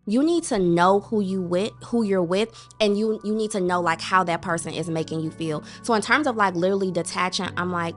you need to know who you're with, and you need to know like how that person is making you feel. So in terms of like literally detaching, I'm like,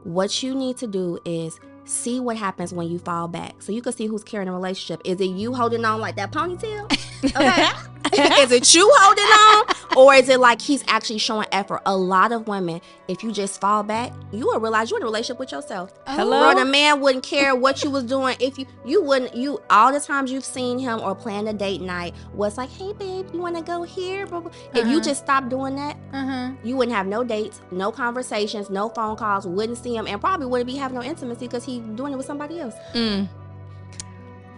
what you need to do is see what happens when you fall back. So you can see who's carrying a relationship. Is it you holding on like that ponytail? Okay. Is it you holding on? Or is it like he's actually showing effort? A lot of women, if you just fall back, you will realize you're in a relationship with yourself. Hello? Bro, the man wouldn't care what you was doing if you wouldn't, all the times you've seen him or planned a date night was like, hey babe, you want to go here? If you just stopped doing that, you wouldn't have no dates, no conversations, no phone calls, wouldn't see him, and probably wouldn't be having no intimacy because he's doing it with somebody else.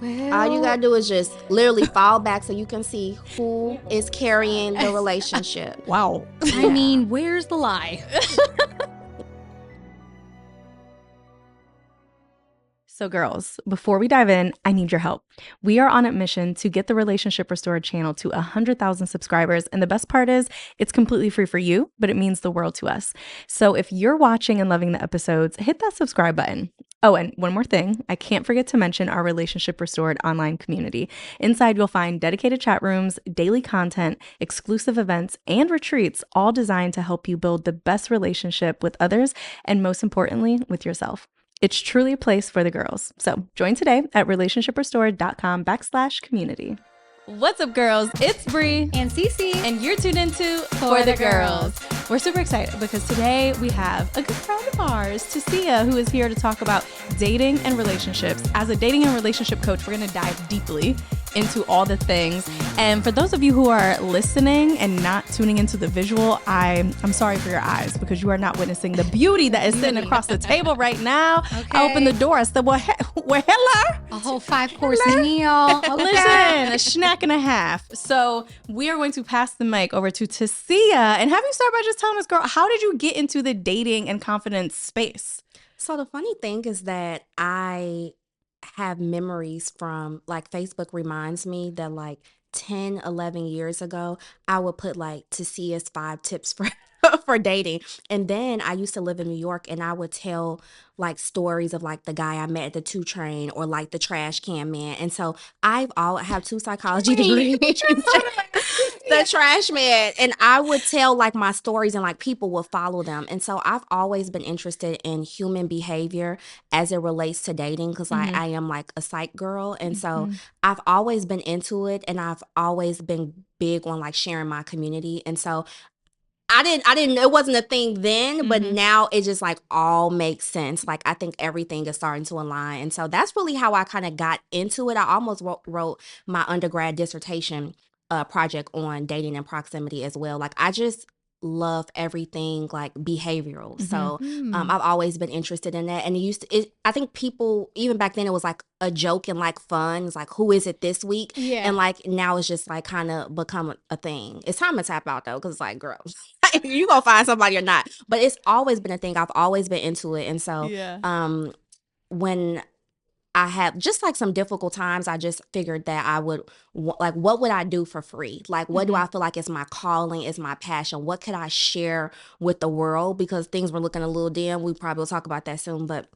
Well, all you gotta do is just literally fall back so you can see who is carrying the relationship. Wow. I mean, where's the lie? So girls, before we dive in, I need your help. We are on a mission to get the Relationship Restored channel to 100,000 subscribers. And the best part is it's completely free for you, but it means the world to us. So if you're watching and loving the episodes, hit that subscribe button. Oh, and one more thing, I can't forget to mention our Relationship Restored online community. Inside, you'll find dedicated chat rooms, daily content, exclusive events, and retreats, all designed to help you build the best relationship with others and most importantly, with yourself. It's truly a place for the girls. So join today at relationshiprestored.com/community. What's up, girls? It's Bree and Cece, and you're tuned into For the Girls. We're super excited because today we have a good friend of ours, Tisia, who is here to talk about dating and relationships. As a dating and relationship coach, we're going to dive deeply into all the things. And for those of you who are listening and not tuning into the visual, I'm sorry for your eyes because you are not witnessing the beauty that is sitting across the table right now. Okay. I opened the door. I said, well, hello. A whole 5-course meal. Okay. Listen, a snack and a half. So we are going to pass the mic over to Tisia and have you start by just telling us, girl, how did you get into the dating and confidence space? So the funny thing is that I have memories from, like, Facebook reminds me that like 10, 11 years ago, I would put like Tisia's 5 tips for for dating. And then I used to live in New York and I would tell like stories of like the guy I met at the 2 train or like the trash can man. And so I have 2 psychology degrees. The trash man. And I would tell like my stories and like people would follow them. And so I've always been interested in human behavior as it relates to dating because I am like a psych girl. And so I've always been into it and I've always been big on like sharing my community. And so I didn't, it wasn't a thing then, but now it just like all makes sense. Like I think everything is starting to align. And so that's really how I kind of got into it. I almost wrote my undergrad dissertation project on dating and proximity as well. Like I just love everything like behavioral. So I've always been interested in that. And I think people, even back then it was like a joke and like fun. It's like, who is it this week? Yeah. And like now it's just like kind of become a thing. It's time to tap out though, because it's like, girl, you gonna find somebody or not. But it's always been a thing. I've always been into it. And so when I had just like some difficult times, I just figured that I would like, what would I do for free? Like, what do I feel like is my calling, is my passion? What could I share with the world? Because things were looking a little dim. We probably will talk about that soon, but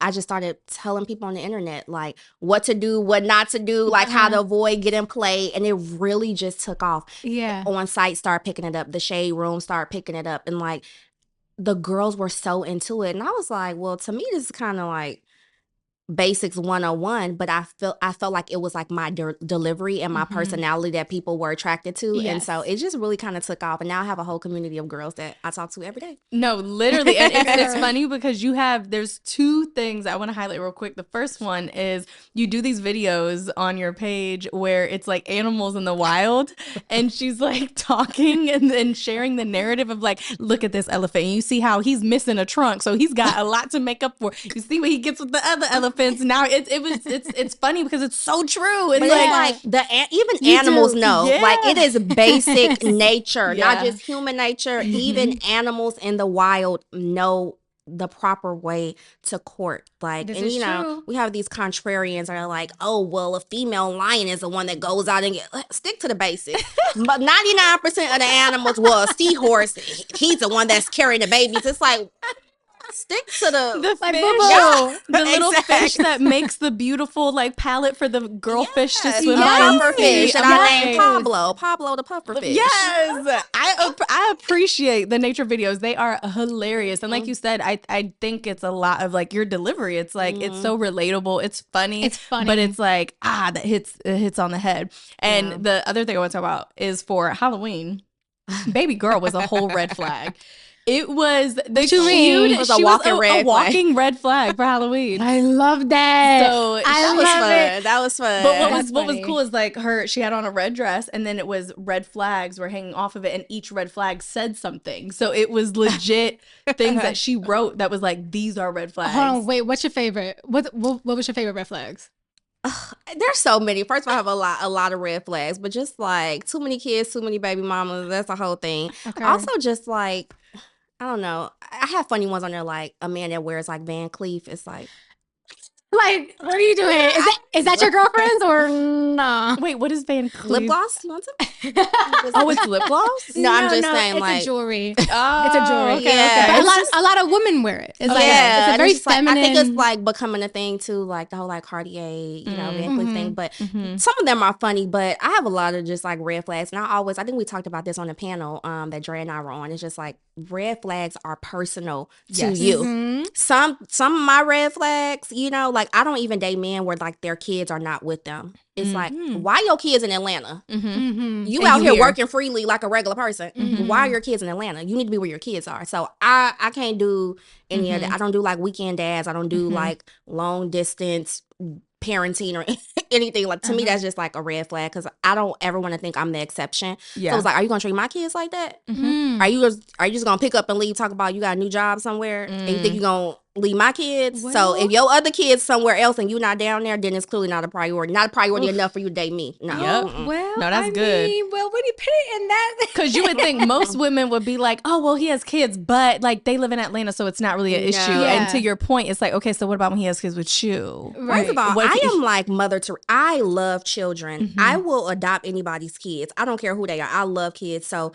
I just started telling people on the internet, like what to do, what not to do, like how to avoid getting played. And it really just took off. Yeah. On site, start picking it up. The shade room start picking it up. And like the girls were so into it. And I was like, well, to me, this is kind of like basics 101, but I felt like it was like my delivery and my personality that people were attracted to. And so it just really kind of took off, and now I have a whole community of girls that I talk to every day. No, literally. And it's funny because there's 2 things I want to highlight real quick. The first one is you do these videos on your page where it's like animals in the wild and she's like talking and then sharing the narrative of like, look at this elephant and you see how he's missing a trunk, so he's got a lot to make up for. You see what he gets with the other elephants. Now it's funny because it's so true. And even animals know, like it is basic nature, not just human nature. Even animals in the wild know the proper way to court. Like, this and is true. We have these contrarians that are like, oh, well, a female lion is the one that goes out and stick to the basics. But 99% of the animals, well, a seahorse, he's the one that's carrying the babies. It's like, Stick to the Like, fish, boo-boo. the little fish Exactly. that makes the beautiful like palette for the girl fish to Yes, swim the by and puffer see. fish that I'm I named like, Pablo the puffer fish. yes, I appreciate the nature videos. They are hilarious, and like you said, I think it's a lot of like your delivery. It's like it's so relatable. It's funny, It's funny. but it's like that hits on the head. And Yeah. the other thing I want to talk about is for Halloween. Baby girl was a whole red flag. It was the What you mean? It was a she walking was red a walking red flag for Halloween. I love that. So I That was love fun. it. That was fun. But That's what was funny. cool is like she had on a red dress and then it was red flags were hanging off of it and each red flag said something. So it was legit things that she wrote that was like, these are red flags. Hold on, wait. What's your favorite? What was your favorite red flags? There's so many. First of all, I have a lot of red flags, but just like too many kids, too many baby mamas, that's the whole thing. Okay. Also, just like I don't know. I have funny ones on there, like a man that wears like Van Cleef. It's like Like, what are you doing? Is that your girlfriend's or no? Wait, what is Van Cleef? lip gloss. You want some? Oh, it's lip gloss? No, I'm just saying, it's like a jewelry. Oh, It's a jewelry. okay, Yeah, okay. But it's just- a lot of women wear it. It's like yeah, it's a and very just like, feminine. I think it's like becoming a thing too, like the whole like Cartier, Van Cleef thing. But some of them are funny, but I have a lot of just like red flags. And I think we talked about this on the panel that Dre and I were on. It's just like red flags are personal to Yes. you. Mhm. Some of my red flags, like I don't even date men where like their kids are not with them. It's like, why your kids in Atlanta? Mhm. You And out you here here. working freely like a regular person. Why are your kids in Atlanta? You need to be where your kids are. So I can't do any of that. I don't do like weekend dads. I don't do like long distance parenting or anything. Like to me, that's just like a red flag because I don't ever want to think I'm the exception. Yeah. So it's like, are you gonna treat my kids like that? Mm. Are you just gonna pick up and leave? Talk about you got a new job somewhere, and you think you gonna leave my kids? Well- So if your other kids somewhere else and you not down there, then it's clearly not a priority. Not a priority enough for you to date me. No. Yep. Mm-mm. Well, No, that's I good. mean, well, when you put it in that, Because you would think most women would be like, oh, well, he has kids, but like they live in Atlanta, so it's not really an issue. No. And Yeah. to your point, it's like, okay, so what about when he has kids with you? First of all, What if I he- am like Mother Teresa. I love children. I will adopt anybody's kids. I don't care who they are. I love kids. So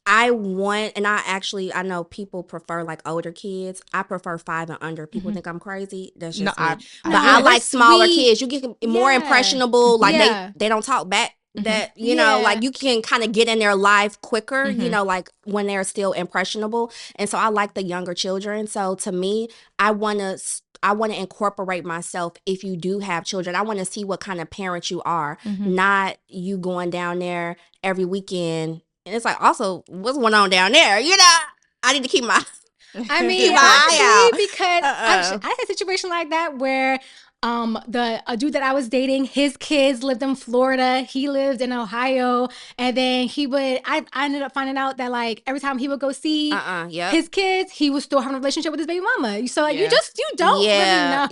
I want, and I know people prefer like older kids. I prefer 5 and under. People think I'm crazy. That's No, just me. I- But No, I they're like smaller sweet. kids. You get more Yeah. impressionable. Like Yeah. they don't talk back. That Yeah. like you can kind of get in their life quicker. Like when they're still impressionable. And so I like the younger children. So to me, I want to incorporate myself if you do have children. I want to see what kind of parent you are, not you going down there every weekend. And it's like, also, what's going on down there? I need to keep my I mean, my eye honestly, because I had a situation like that where a dude that I was dating, his kids lived in Florida, he lived in Ohio, and then I ended up finding out that like every time he would go see yep. his kids, he was still having a relationship with his baby mama. So like, Yeah. you don't really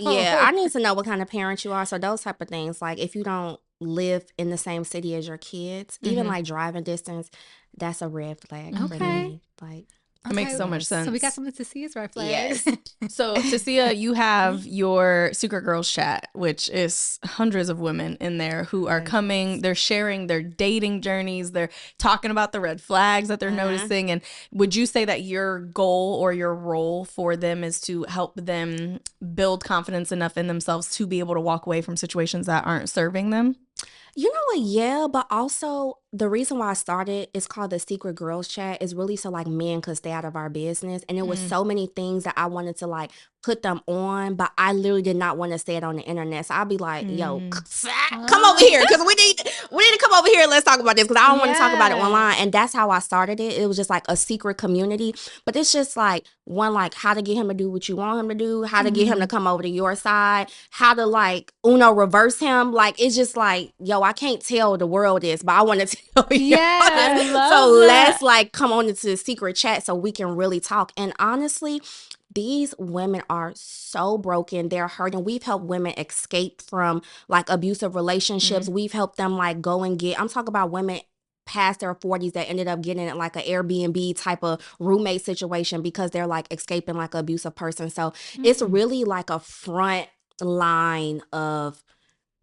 know. Yeah, I need to know what kind of parent you are. So those type of things, like if you don't live in the same city as your kids, even like driving distance, that's a red flag for Okay. me. Like, It makes so much sense. So we got something to see as red flags. yes. So, Tisia, you have your Secret Girls chat, which is hundreds of women in there who are coming. They're sharing their dating journeys. They're talking about the red flags that they're noticing. And would you say that your goal or your role for them is to help them build confidence enough in themselves to be able to walk away from situations that aren't serving them? You know what? Yeah, but also the reason why I started is called the Secret Girls Chat is really so like men could stay out of our business. And it was so many things that I wanted to like put them on, but I literally did not want to say it on the internet. So I'll be like, yo, come over here because we need to come over here and let's talk about this because I don't want to talk about it Yes. online. And that's how I started it. It was just like a secret community, but it's just like one, like how to get him to do what you want him to do, how to get him to come over to your side, how to like reverse him. Like it's just like, yo, I can't tell the world this, but I want to tell you. Yeah, I love So that. let's like come on into the secret chat so we can really talk. And honestly, these women are so broken. They're hurting. We've helped women escape from like abusive relationships. We've helped them like go and I'm talking about women past their 40s that ended up getting in like an Airbnb type of roommate situation because they're like escaping like an abusive person. So it's really like a front line of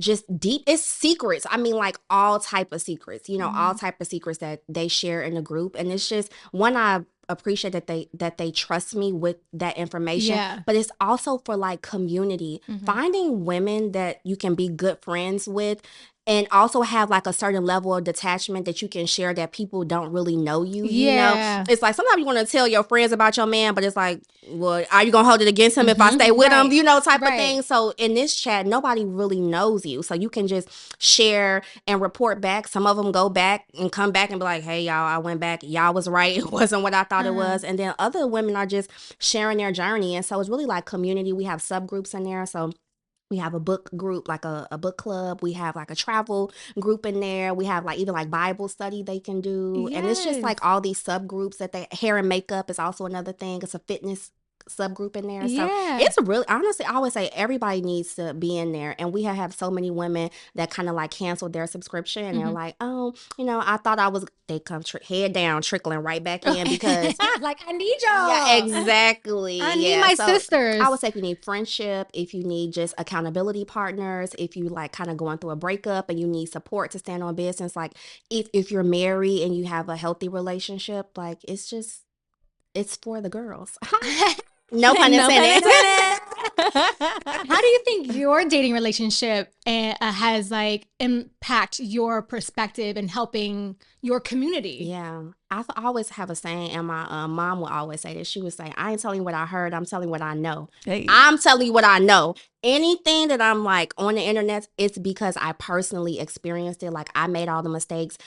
just deep, it's secrets. I mean, like all type of secrets, all type of secrets that they share in the group. And it's just one, I appreciate that they trust me with that information. Yeah. But it's also for like community, finding women that you can be good friends with, and also have like a certain level of detachment that you can share that people don't really know you. You know, Yeah. it's like sometimes you want to tell your friends about your man, but it's like, well, are you gonna hold it against him if I stay with him? Right. You know, type of Right. thing. So in this chat, nobody really knows you, so you can just share and report back. Some of them go back and come back and be like, hey, y'all, I went back. Y'all was right. It wasn't what I thought it was. And then other women are just sharing their journey. And so it's really like community. We have subgroups in there. So we have a book group, like a book club. We have like a travel group in there. We have like even like Bible study they can do. And it's just Yes. like all these subgroups that they, hair and makeup is also another thing. It's a fitness subgroup in there. So Yeah. it's really, honestly, I always say everybody needs to be in there. And we have so many women that kind of like canceled their subscription and they're like, oh, you know, I thought I was, they come head down, trickling right back in because like, I need y'all. yeah, exactly. I need my So sisters. I would say if you need friendship, if you need just accountability partners, if you like kind of going through a breakup and you need support to stand on business, like if you're married and you have a healthy relationship, like it's for the girls. No pun intended. How do you think your dating relationship has like impact your perspective in helping your community? Yeah, I always have a saying, and my mom would always say this. She would say, "I ain't telling you what I heard. I'm telling you what I know. Hey. I'm telling you what I know. Anything that I'm like on the internet, it's because I personally experienced it. Like I made all the mistakes.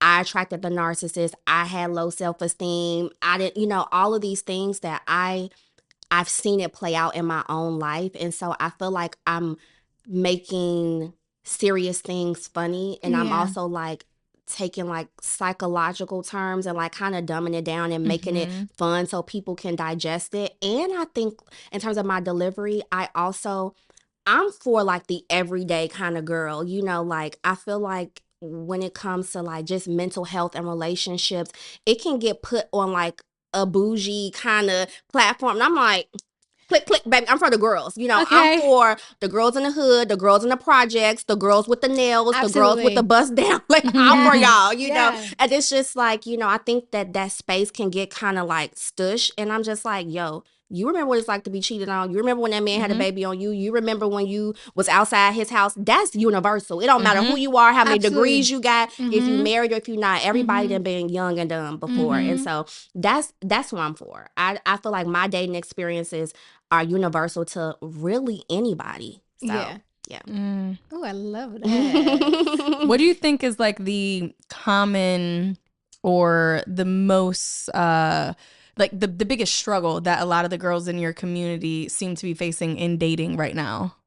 I attracted the narcissist. I had low self-esteem. I didn't, you know, all of these things that I've seen it play out in my own life. And so I feel like I'm making serious things funny. And I'm Yeah. also like taking like psychological terms and like kind of dumbing it down and making it fun so people can digest it. And I think in terms of my delivery, I'm for like the everyday kind of girl, you know, like I feel like when it comes to like just mental health and relationships, it can get put on like a bougie kind of platform. And I'm like, click, click, baby. I'm for the girls. You know, I'm Okay. for the girls in the hood, the girls in the projects, the girls with the nails, the girls with the Absolutely. bust down. Like, I'm for y'all, you know. Yeah. And it's just like, you know, I think that space can get kind of like stush. And I'm just like, yo, you remember what it's like to be cheated on. You remember when that man had a baby on you. You remember when you was outside his house. That's universal. It don't matter who you are, how many Absolutely. degrees you got, if you married or if you're not. Everybody done been young and dumb before. And so that's what I'm for. I feel like my dating experiences are universal to really anybody. So yeah. Oh, I love that. What do you think is like the common or the most like the biggest struggle that a lot of the girls in your community seem to be facing in dating right now?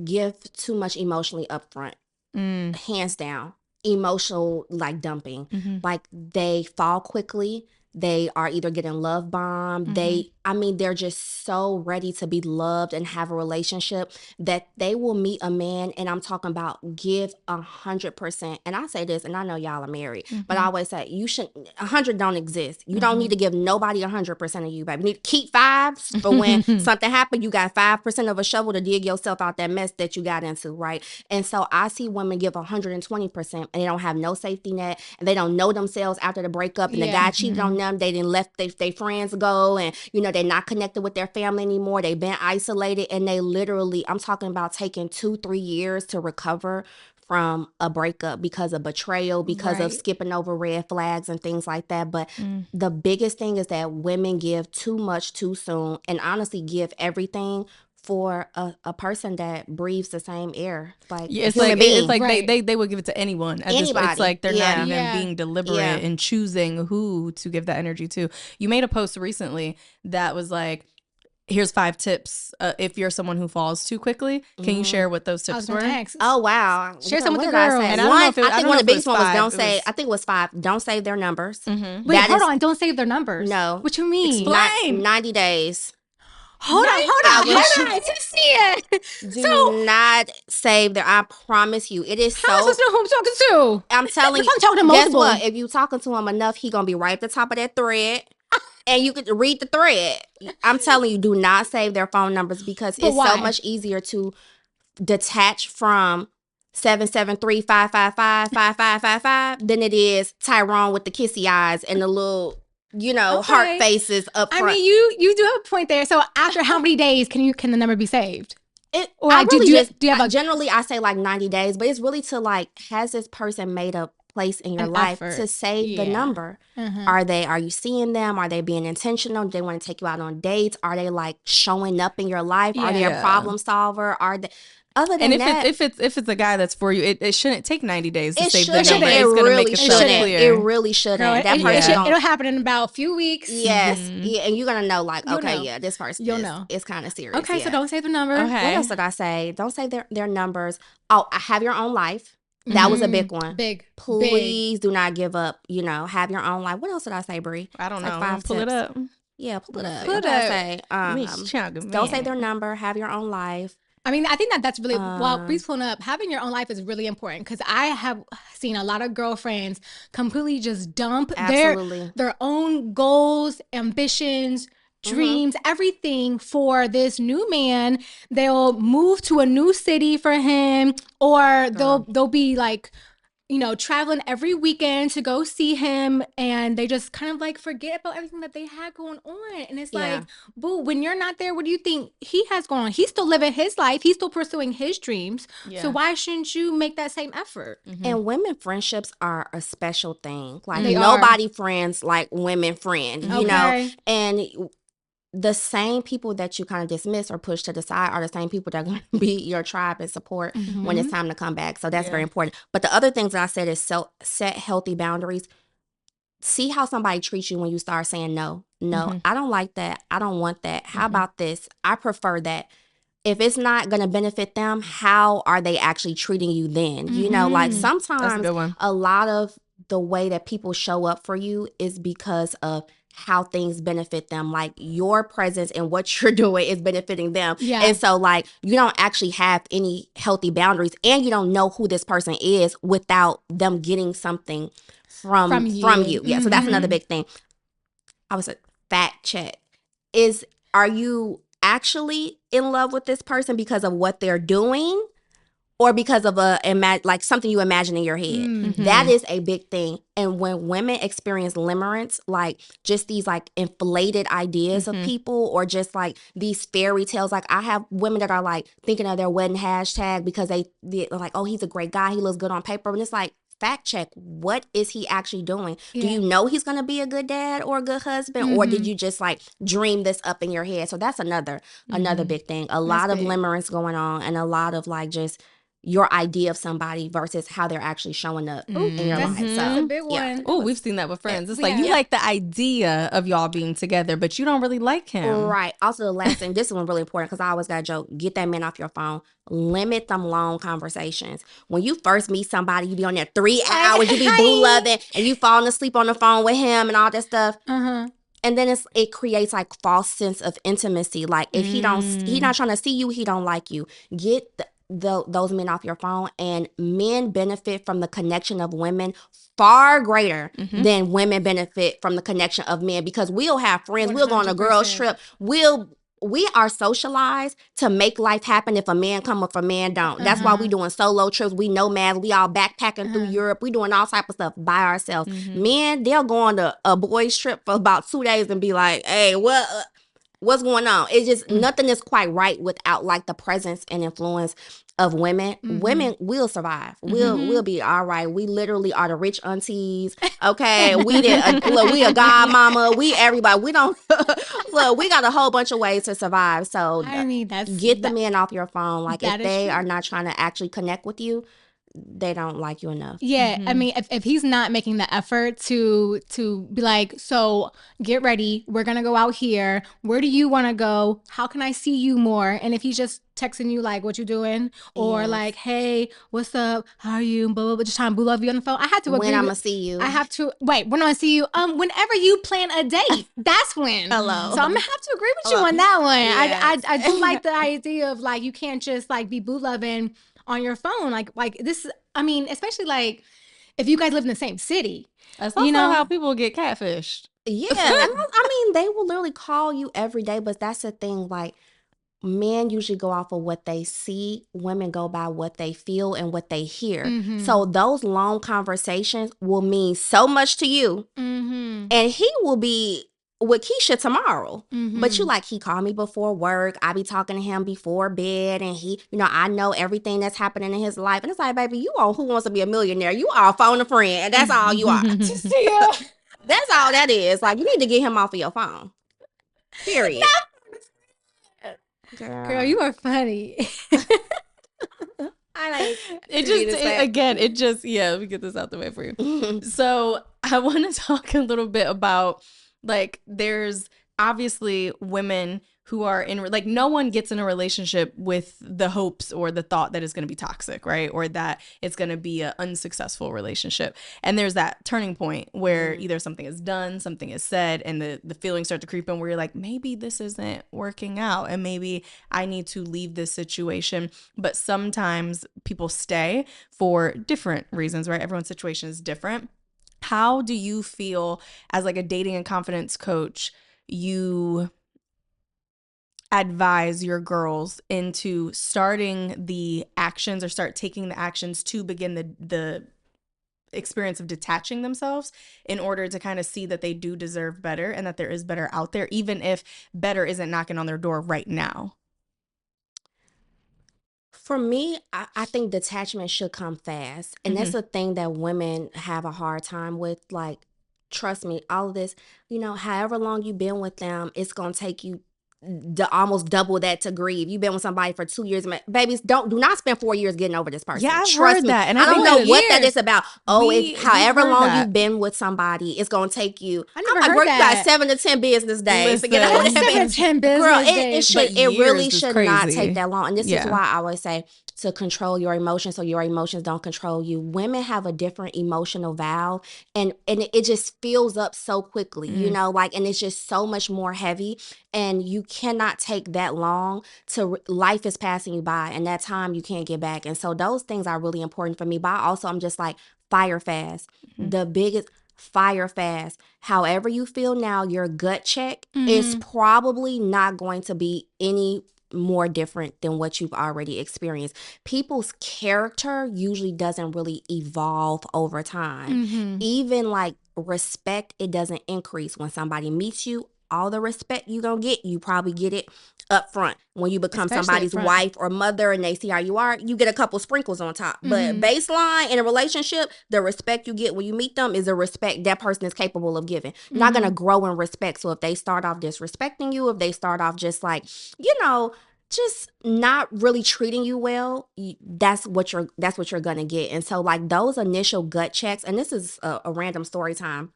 Give too much emotionally upfront. Hands down. Emotional like dumping. Like they fall quickly. They are either getting love bombed. They're just so ready to be loved and have a relationship that they will meet a man. And I'm talking about give 100%. And I say this, and I know y'all are married, but I always say 100 don't exist. You don't need to give nobody 100% of you, baby. You need to keep fives for when something happened. You got 5% of a shovel to dig yourself out that mess that you got into, right? And so I see women give 120% and they don't have no safety net and they don't know themselves after the breakup and the guy cheated on them. They didn't let their friends go and, you know, they're not connected with their family anymore. They've been isolated and they literally, I'm talking about taking 2-3 years to recover from a breakup because of betrayal, because of skipping over red flags and things like that. But the biggest thing is that women give too much too soon and honestly give everything for a person that breathes the same air, like a human being. It's like they would give it to anyone. At this point. It's like they're not even being deliberate in choosing who to give that energy to. You made a post recently that was like, here's 5 tips if you're someone who falls too quickly. Can you share what those tips were? Oh wow! Share some with the girls. girls. And I think one of the biggest ones was don't say. I think it was 5. Don't save their numbers. Wait, hold on. Don't save their numbers. No. What you mean? Explain. 90 days. Hold on. Tisia. Do not save their. I promise you, it is How am I supposed to know who I'm talking to? I'm telling you. I'm talking to Guess multiple. what? If you talking to him enough, he gonna be right at the top of that thread. And you could read the thread. I'm telling you, do not save their phone numbers because it's so much easier to detach from 773-555-5555 than it is Tyrone with the kissy eyes and the little heart faces up front. I mean, you do have a point there. So after how many days can the number be saved? Or I really do you have generally I say like 90 days, but it's really to like, has this person made a place in your life to save the number? Are you seeing them? Are they being intentional? Do they want to take you out on dates? Are they like showing up in your life? Are they a problem solver? Are they other than that, if it's a guy that's for you, it shouldn't take 90 days to save the number. It really shouldn't. It really shouldn't. That person it'll happen in about a few weeks. Yes. Yeah, and you're gonna know like, this person is kind of serious. Okay, so don't save the number. Okay. What else did I say? Don't save their numbers. Oh, have your own life. That was a big one. Please do not give up. Have your own life. What else did I say, Brie? I don't know. Pull it up. Yeah, pull it up. What did I say? Don't save their number. Have your own life. I mean, I think that's really, while Bree's pulling up, having your own life is really important, because I have seen a lot of girlfriends completely just dump their own goals, ambitions, dreams, everything for this new man. They'll move to a new city for him, or they'll be like, traveling every weekend to go see him, and they just kind of like forget about everything that they had going on. And it's like, boo, when you're not there, what do you think he has going on? He's still living his life. He's still pursuing his dreams. Yeah. So why shouldn't you make that same effort? And women friendships are a special thing. Like nobody friends like women friend, you know? And the same people that you kind of dismiss or push to the side are the same people that are going to be your tribe and support when it's time to come back. So that's very important. But the other things that I said is set healthy boundaries. See how somebody treats you when you start saying no. I don't like that. I don't want that. How about this? I prefer that. If it's not going to benefit them, how are they actually treating you then? Like sometimes a lot of the way that people show up for you is because of how things benefit them. Like your presence and what you're doing is benefiting them. Yeah. And so like you don't actually have any healthy boundaries, and you don't know who this person is without them getting something from you. Yeah. So that's another big thing. I was a fact check. Are you actually in love with this person because of what they're doing, or because of like something you imagine in your head? That is a big thing. And when women experience limerence, like just these like inflated ideas of people, or just like these fairy tales, like I have women that are like thinking of their wedding hashtag because they're like, oh, he's a great guy, he looks good on paper. And it's like, fact check, what is he actually doing? Do you know he's going to be a good dad or a good husband, or did you just like dream this up in your head? So that's another big thing. A lot of limerence going on, and a lot of like just your idea of somebody versus how they're actually showing up in your life. So that's a big one. Oh, we've seen that with friends. It's like you like the idea of y'all being together, but you don't really like him. Right. Also, the last thing, this one really important, because I always got a joke. Get that man off your phone. Limit them long conversations. When you first meet somebody, you be on there 3 hours, you be boo loving, and you falling asleep on the phone with him and all that stuff. And then it creates like false sense of intimacy. Like if he not trying to see you, he don't like you. Get those men off your phone. And men benefit from the connection of women far greater than women benefit from the connection of men, because we'll have friends, 100%. We'll go on a girls trip, we are socialized to make life happen. If a man come, if a man don't. That's why we doing solo trips. We nomads. We all backpacking through Europe. We doing all type of stuff by ourselves. Men, they'll go on a boys trip for about 2 days and be like, hey, what's going on? It's just nothing is quite right without like the presence and influence of women. Women will survive. We'll be all right. We literally are the rich aunties. Okay, we a godmama. We everybody. We don't look. We got a whole bunch of ways to survive. So I mean, get the men off your phone. Like if they are not trying to actually connect with you, they don't like you enough. Yeah, I mean, if he's not making the effort to be like, so get ready, we're gonna go out here. Where do you want to go? How can I see you more? And if he's just texting you like, what you doing? Or like, hey, what's up? How are you? Blah, blah, blah. Just trying to boo love you on the phone. I have to agree. When I'm gonna see you? I have to wait. When I'm gonna see you? Whenever you plan a date, that's when. Hello. So I'm gonna have to agree with you on that one. Yes. I do like the idea of like you can't just like be boo loving on your phone, like this. I mean, especially like if you guys live in the same city. That's also how people get catfished. Yeah, I mean, they will literally call you every day, but that's the thing. Like, men usually go off of what they see, women go by what they feel and what they hear. So those long conversations will mean so much to you, and he will be with Keisha tomorrow. But you like, he called me before work, I be talking to him before bed, and he, I know everything that's happening in his life. And it's like, baby, you on Who Wants to Be a Millionaire? You are phone a friend, and that's all you are. Tisia. That's all that is. Like, you need to get him off of your phone. Period. Girl, you are funny. I like let me get this out the way for you. So I want to talk a little bit about, like, there's obviously women who are in, like, no one gets in a relationship with the hopes or the thought that it's going to be toxic, right? Or that it's going to be an unsuccessful relationship. And there's that turning point where either something is done, something is said, and the feelings start to creep in where you're like, maybe this isn't working out and maybe I need to leave this situation. But sometimes people stay for different reasons, right? Everyone's situation is different. How do you feel as like a dating and confidence coach, you advise your girls into starting the actions or start taking the actions to begin the experience of detaching themselves in order to kind of see that they do deserve better and that there is better out there, even if better isn't knocking on their door right now? For me, I think detachment should come fast. And that's a thing that women have a hard time with. Like, trust me, all of this, however long you've been with them, it's going to take you almost double that to grieve. You've been with somebody for 2 years, babies. Do not spend 4 years getting over this person. Yeah, I've Trust heard me. that, and I don't know what that years. is about. It's however long you've been with somebody, it's gonna take you. I never I'm like, heard girl, you got that. 7 to 10 business days to get Listen. over that. 7 to 10 business Girl, days. it really should not crazy. take that long. And this is Yeah. why I always say to control your emotions so your emotions don't control you. Women have a different emotional valve, and it just fills up so quickly, and it's just so much more heavy, and you cannot take that long to life is passing you by, and that time you can't get back. And so those things are really important for me. But also, I'm just like, fire fast. The biggest fire fast. However you feel now, your gut check is probably not going to be any more different than what you've already experienced. People's character usually doesn't really evolve over time. Even like respect, it doesn't increase. When somebody meets you, all the respect you gonna get, you probably get it up front. When you become Especially somebody's up front. wife or mother and they see how you are, you get a couple sprinkles on top. But baseline in a relationship, the respect you get when you meet them is the respect that person is capable of giving. You're not gonna grow in respect. So if they start off disrespecting you, if they start off just like, just not really treating you well, that's what you're gonna get. And so, like, those initial gut checks, and this is a random story time.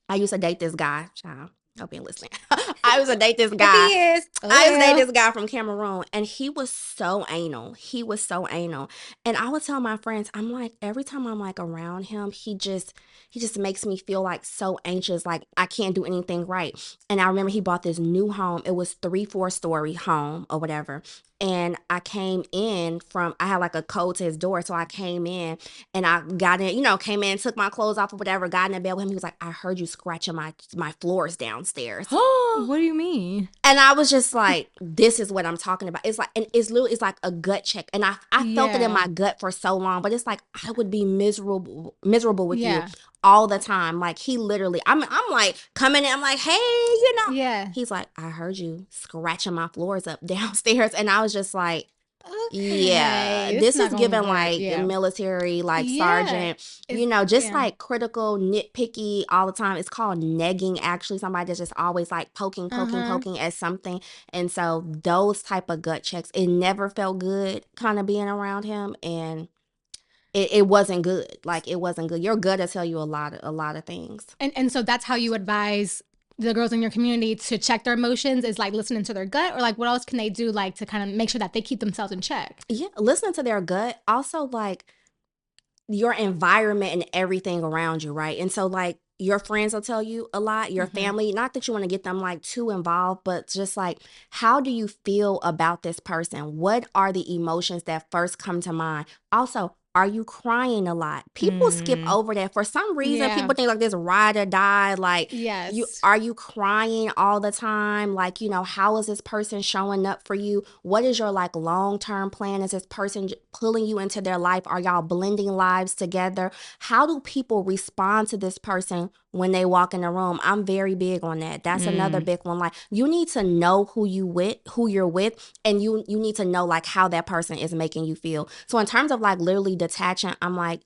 I used to date this guy, child. Hope you're listening. I used to date this guy. If he is. I used to date this guy from Cameroon, and he was so anal. And I would tell my friends, I'm like, every time I'm like around him, he just makes me feel like so anxious, like I can't do anything right. And I remember he bought this new home. It was 3-4 story home or whatever. And I came in I had like a code to his door. So I came in and I got in, came in, took my clothes off or whatever, got in the bed with him. He was like, I heard you scratching my floors downstairs. What do you mean? And I was just like, this is what I'm talking about. It's like, and it's like a gut check. And I felt it in my gut for so long, but it's like, I would be miserable with you all the time. Like, he literally, I'm like coming in, I'm like, hey, Yeah. He's like, I heard you scratching my floors up downstairs. And I was just like, yeah, Okay, this not is gonna given work. like Yeah. military, like Yeah. sergeant, just like critical, nitpicky all the time. It's called negging, actually. Somebody that's just always like poking at something. And so those type of gut checks, it never felt good kind of being around him. And it wasn't good. Like, it wasn't good. Your gut will tell you a lot of things. And so that's how you advise the girls in your community to check their emotions, is like listening to their gut, or like what else can they do, like, to kind of make sure that they keep themselves in check? Yeah, listening to their gut. Also, like, your environment and everything around you, right? And so, like, your friends will tell you a lot, your family, not that you want to get them like too involved, but just like, how do you feel about this person? What are the emotions that first come to mind? Also, Are you crying a lot? People skip over that. For some reason, Yeah. people think like this ride or die. Like, Yes. are you crying all the time? Like, how is this person showing up for you? What is your like long-term plan? Is this person pulling you into their life? Are y'all blending lives together? How do people respond to this person when they walk in the room? I'm very big on that. That's another big one. Like, you need to know who you're with, and you need to know like how that person is making you feel. So in terms of like literally detaching, I'm like,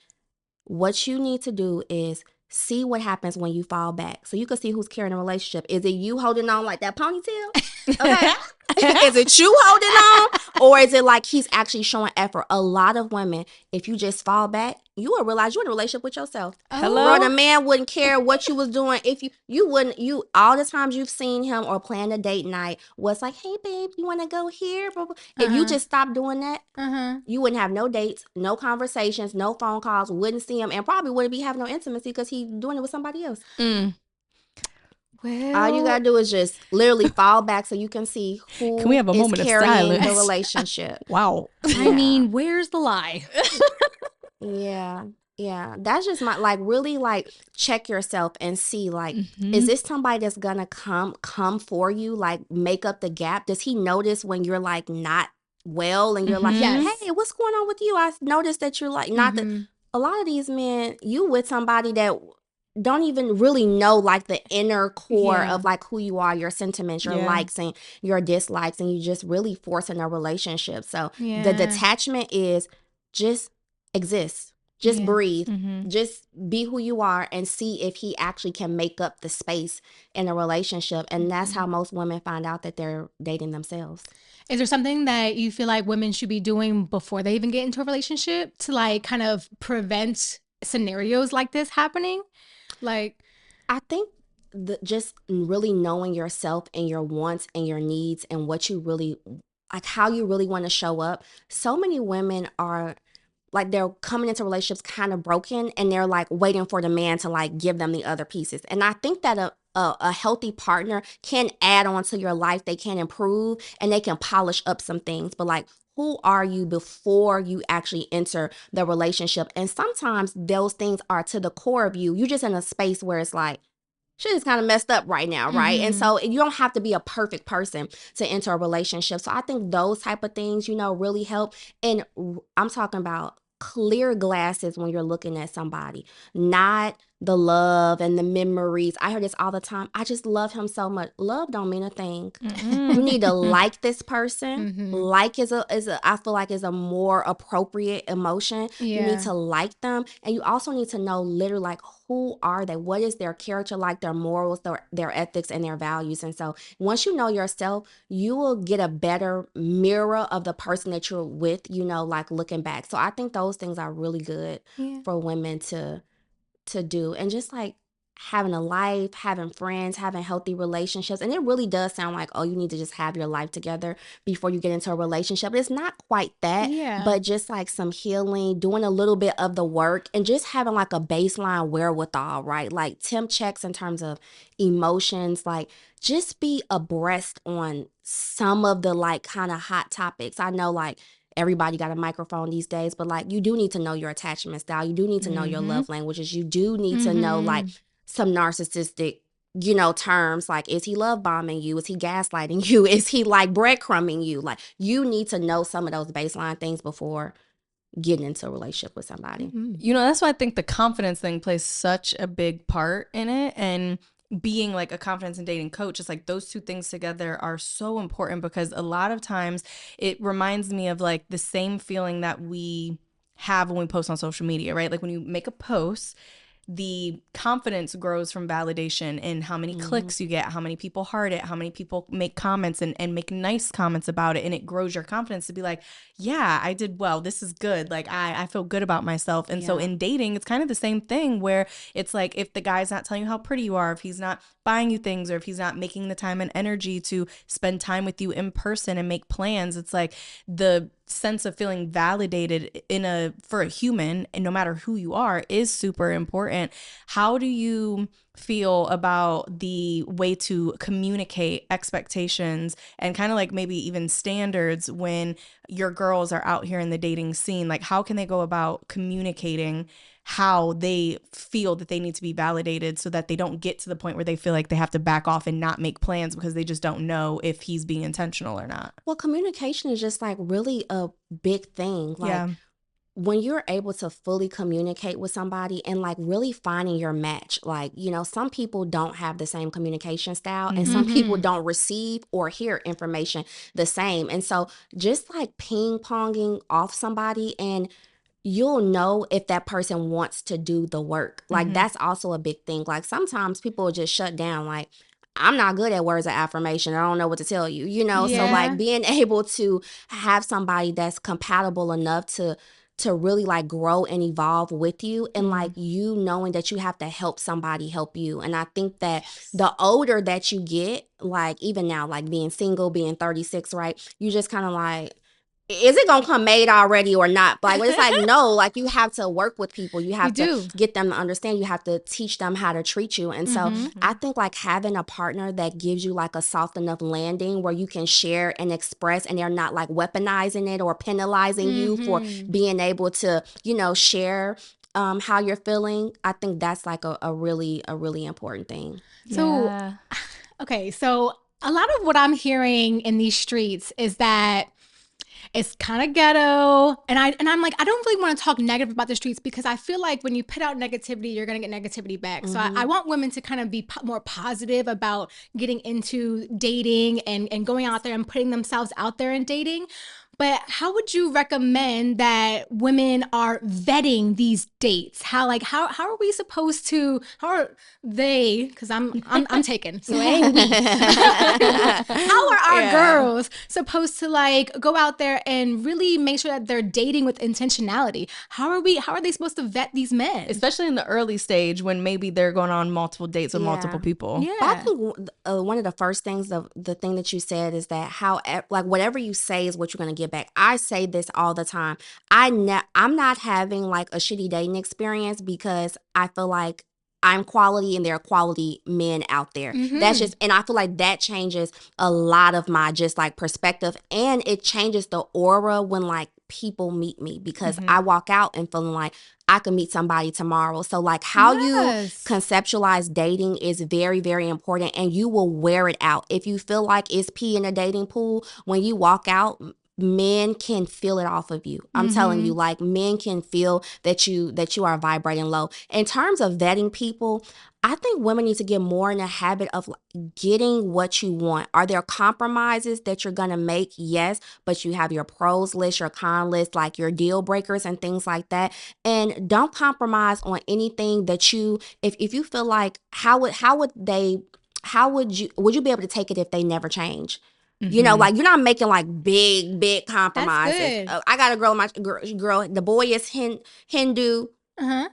what you need to do is see what happens when you fall back. So you can see who's carrying a relationship. Is it you holding on like that ponytail? Okay. Is it you holding on? Or is it like he's actually showing effort? A lot of women, if you just fall back, you will realize you're in a relationship with yourself. Hello? Bro, the man wouldn't care what you was doing. If you wouldn't, all the times you've seen him or planned a date night was like, hey babe, you want to go here? If you just stopped doing that, you wouldn't have no dates, no conversations, no phone calls, wouldn't see him, and probably wouldn't be having no intimacy because he's doing it with somebody else. Well, All you gotta do is just literally fall back so you can see who Can we have a is moment of carrying the silence? relationship. Wow. I mean, where's the lie? Yeah. Yeah. That's just my like really like check yourself and see like is this somebody that's gonna come for you, like make up the gap? Does he notice when you're like not well and you're like, Yes. hey, what's going on with you? I noticed that you're like not the a lot of these men, you with somebody that don't even really know like the inner core of like who you are, your sentiments, your likes and your dislikes, and you just really forcing a relationship. So the detachment is just exist, just breathe, just be who you are, and see if he actually can make up the space in a relationship. And that's how most women find out that they're dating themselves. Is there something that you feel like women should be doing before they even get into a relationship to like kind of prevent scenarios like this happening? Like, I think just really knowing yourself and your wants and your needs and what you really like, how you really want to show up. So many women are like they're coming into relationships kind of broken, and they're like waiting for the man to like give them the other pieces. And I think that a healthy partner can add on to your life. They can improve and they can polish up some things. But like, who are you before you actually enter the relationship? And sometimes those things are to the core of you. You're just in a space where it's like, shit is kind of messed up right now, right? And so you don't have to be a perfect person to enter a relationship. So I think those type of things, really help. And I'm talking about clear glasses when you're looking at somebody, not the love and the memories. I hear this all the time. I just love him so much. Love don't mean a thing. You need to like this person. Like is a I feel like is a more appropriate emotion. You need to like them, and you also need to know literally like who are they? What is their character like? Their morals, their ethics, and their values. And so once you know yourself, you will get a better mirror of the person that you're with. Like looking back. So I think those things are really good for women to do, and just like having a life, having friends, having healthy relationships. And it really does sound like, oh, you need to just have your life together before you get into a relationship. It's not quite that, but just like some healing, doing a little bit of the work, and just having like a baseline wherewithal, right? Like temp checks in terms of emotions, like just be abreast on some of the like kind of hot topics. I know like everybody got a microphone these days, but like you do need to know your attachment style. You do need to know your love languages. You do need to know like some narcissistic, terms like, is he love bombing you? Is he gaslighting you? Is he like breadcrumbing you? Like you need to know some of those baseline things before getting into a relationship with somebody. That's why I think the confidence thing plays such a big part in it. And being like a confidence and dating coach, it's like those two things together are so important, because a lot of times it reminds me of like the same feeling that we have when we post on social media, right? Like when you make a post, the confidence grows from validation and how many clicks you get, how many people heart it, how many people make comments and make nice comments about it. And it grows your confidence to be like, yeah, I did well. This is good. Like I feel good about myself. And so in dating, it's kind of the same thing, where it's like, if the guy's not telling you how pretty you are, if he's not buying you things, or if he's not making the time and energy to spend time with you in person and make plans, it's like the sense of feeling validated for a human, and no matter who you are, is super important. How do you feel about the way to communicate expectations and kind of like maybe even standards when your girls are out here in the dating scene? Like, how can they go about communicating how they feel that they need to be validated so that they don't get to the point where they feel like they have to back off and not make plans because they just don't know if he's being intentional or not? Well, communication is just like really a big thing. Like, Yeah. when you're able to fully communicate with somebody and like really finding your match, like, you know, some people don't have the same communication style and some people don't receive or hear information the same. And so just like ping ponging off somebody, and you'll know if that person wants to do the work. Like, that's also a big thing. Like, sometimes people will just shut down, like, I'm not good at words of affirmation. I don't know what to tell you, you know? So Yeah. like being able to have somebody that's compatible enough to really like grow and evolve with you, and like you knowing that you have to help somebody help you. And I think that the older that you get, like even now, like being single, being 36, right? You just kind of like, is it gonna come made already or not? Like, it's like, no, like you have to work with people. You have to do. get them to understand. You have to teach them how to treat you. And so I think like having a partner that gives you like a soft enough landing where you can share and express, and they're not like weaponizing it or penalizing you for being able to, you know, share how you're feeling. I think that's like a really important thing. So, okay, so a lot of what I'm hearing in these streets is that it's kind of ghetto, and I'm like, I don't really want to talk negative about the streets because I feel like when you put out negativity, you're gonna get negativity back. So I want women to kind of be more positive about getting into dating and going out there and putting themselves out there in dating. But how would you recommend that women are vetting these dates? How are we supposed to? How are they? Because I'm taken, so it ain't we. How are our girls supposed to like go out there and really make sure that they're dating with intentionality? How are they supposed to vet these men? Especially in the early stage when maybe they're going on multiple dates with multiple people. But I think one of the first things, the thing that you said is that like whatever you say is what you're going to get back. I say this all the time. I'm not having like a shitty dating experience because I feel like I'm quality and there are quality men out there. That's just, and I feel like that changes a lot of my just like perspective, and it changes the aura when like people meet me, because I walk out and feeling like I could meet somebody tomorrow. So like how you conceptualize dating is very, very important, and you will wear it out. If you feel like it's pee in a dating pool, when you walk out, men can feel it off of you. I'm telling you, like men can feel that you are vibrating low. In terms of vetting people, I think women need to get more in the habit of getting what you want. Are there compromises that you're going to make? Yes, but you have your pros list, your con list, like your deal breakers and things like that. And don't compromise on anything that if you feel like would you be able to take it if they never change? You know, like you're not making like big compromises. I got a girl, the boy is Hindu.